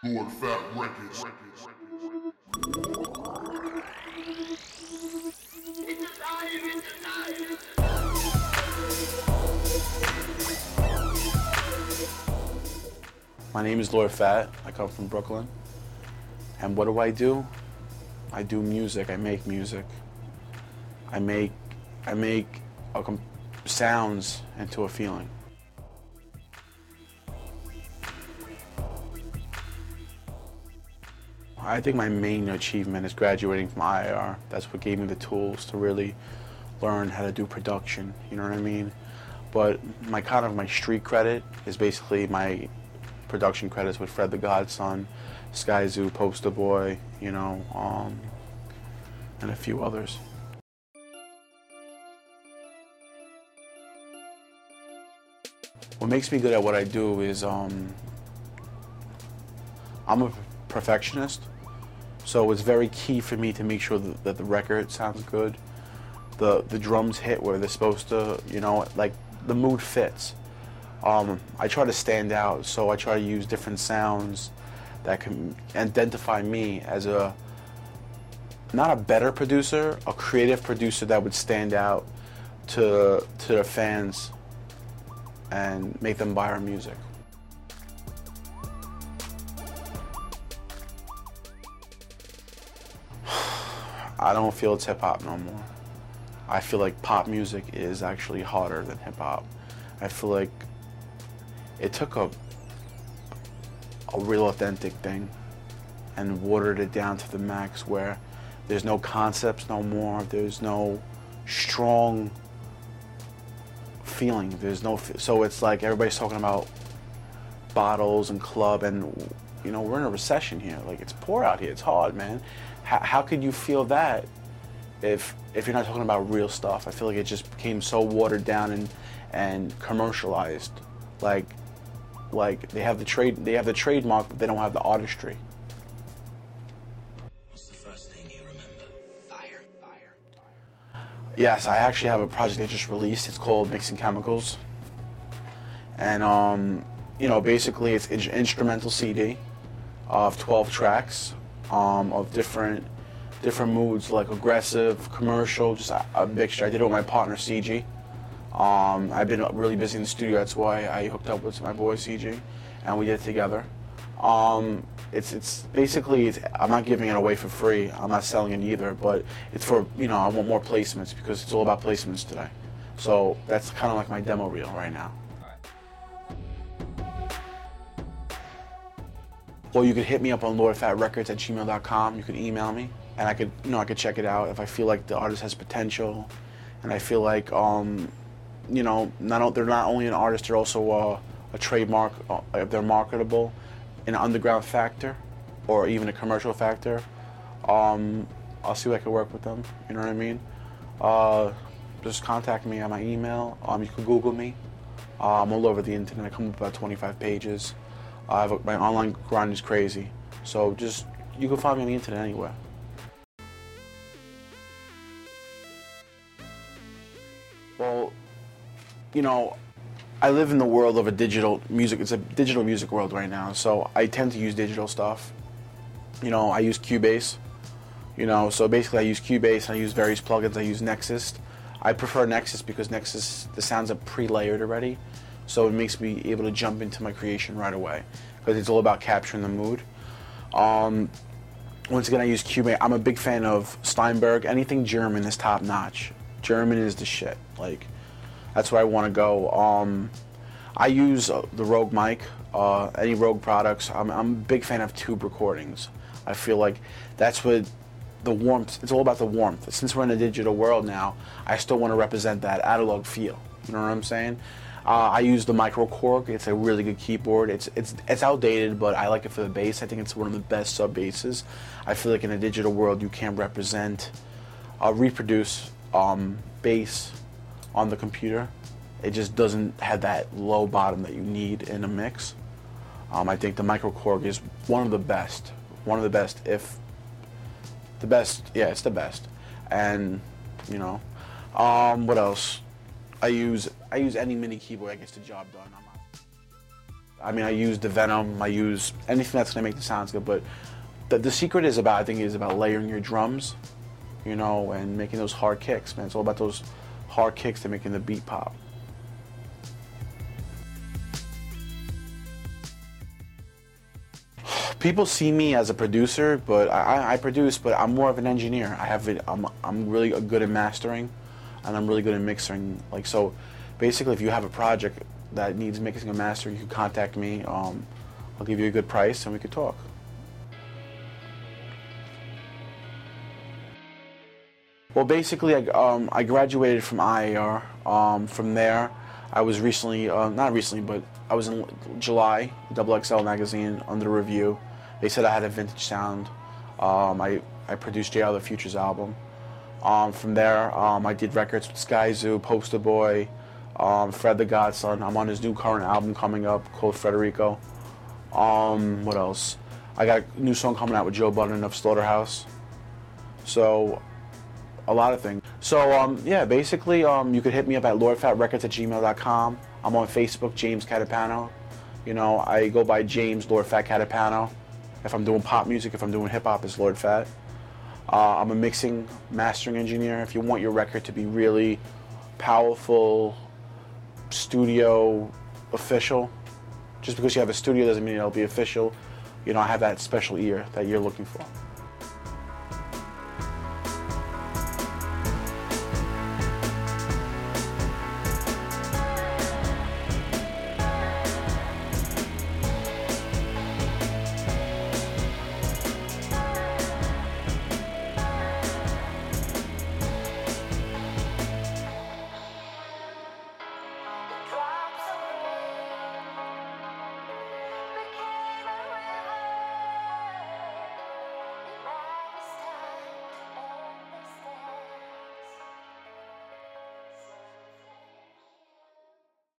Lord Fat Records. My name is Lord Fat. I come from Brooklyn. And what do? I do music. I make music. I make sounds into a feeling. I think my main achievement is graduating from IIR. That's what gave me the tools to really learn how to do production. You know what I mean? But my street credit is basically my production credits with Fred the Godson, Sky Zoo, Poster Boy, and a few others. What makes me good at what I do is I'm a perfectionist, so it's very key for me to make sure that the record sounds good, the drums hit where they're supposed to, like the mood fits. I try to stand out, so I try to use different sounds that can identify me as not a better producer, a creative producer that would stand out to the fans and make them buy our music. I don't feel it's hip hop no more. I feel like pop music is actually harder than hip hop. I feel like it took a real authentic thing and watered it down to the max where there's no concepts no more, there's no strong feeling, so it's like everybody's talking about bottles and club, and we're in a recession here, like it's poor out here, it's hard, man. How could you feel that if you're not talking about real stuff? I feel like it just became so watered down and commercialized, like they have the trademark, but they don't have the artistry. What's the first thing you remember? Fire. Yes, I actually have a project I just released. It's called Mixing Chemicals, and basically it's an instrumental CD of 12 tracks of different moods, like aggressive, commercial, just a mixture. I did it with my partner CG. I've been really busy in the studio, that's why I hooked up with my boy CG, and we did it together. It's basically, I'm not giving it away for free. I'm not selling it either, but it's for, I want more placements because it's all about placements today. So that's kind of like my demo reel right now. Or you could hit me up on lordfatrecords@gmail.com. You could email me, and I could check it out if I feel like the artist has potential, and I feel like they're not only an artist, they're also a trademark. If they're marketable, an underground factor, or even a commercial factor, I'll see what I can work with them. You know what I mean? Just contact me on my email. You can Google me. I'm all over the internet. I come up with about 25 pages. My online grind is crazy, so you can find me on the internet anywhere. Well, I live in the world of a digital music. It's a digital music world right now, so I tend to use digital stuff. I use Cubase. So basically I use Cubase. I use various plugins. I use Nexus. I prefer Nexus because Nexus, the sounds are pre-layered already, so it makes me able to jump into my creation right away because it's all about capturing the mood. Once again, I use Cubase. I'm a big fan of Steinberg. Anything German is top notch. German is the shit. Like, that's where I want to go. I use the Rogue mic, any Rogue products. I'm a big fan of tube recordings. I feel like that's what the warmth, it's all about the warmth. Since we're in a digital world now, I still want to represent that analog feel. You know what I'm saying? I use the Micro Korg. It's a really good keyboard. It's outdated, but I like it for the bass. I think it's one of the best sub basses. I feel like in a digital world, you can't reproduce bass on the computer. It just doesn't have that low bottom that you need in a mix. I think the Micro Korg is one of the best, if the best. Yeah, it's the best. And what else? I use any mini keyboard that gets the job done. I mean, I use the Venom, I use anything that's gonna make the sounds good, but the secret is about, I think, is about layering your drums, you know, and making those hard kicks, man. It's all about those hard kicks to making the beat pop. People see me as a producer, but I produce, but I'm more of an engineer. I'm really good at mastering, and I'm really good at mixing. Like, so basically, if you have a project that needs mixing and mastering, you can contact me. I'll give you a good price, and we could talk. Well, basically, I graduated from IAR. From there, I was recently, not recently, but I was in July, XXL magazine, under review. They said I had a vintage sound. I produced J.R. the Future's album. From there, I did records with Sky Zoo, Poster Boy, Fred the Godson. I'm on his new current album coming up called Federico. What else? I got a new song coming out with Joe Budden of Slaughterhouse. So, a lot of things. So, yeah, basically, you could hit me up at lordfatrecords@gmail.com. I'm on Facebook, James Catapano. You know, I go by James Lord Fat Catapano. If I'm doing pop music, if I'm doing hip hop, it's Lord Fat. I'm a mixing, mastering engineer. If you want your record to be really powerful, studio official, just because you have a studio doesn't mean it'll be official. You know, I have that special ear that you're looking for.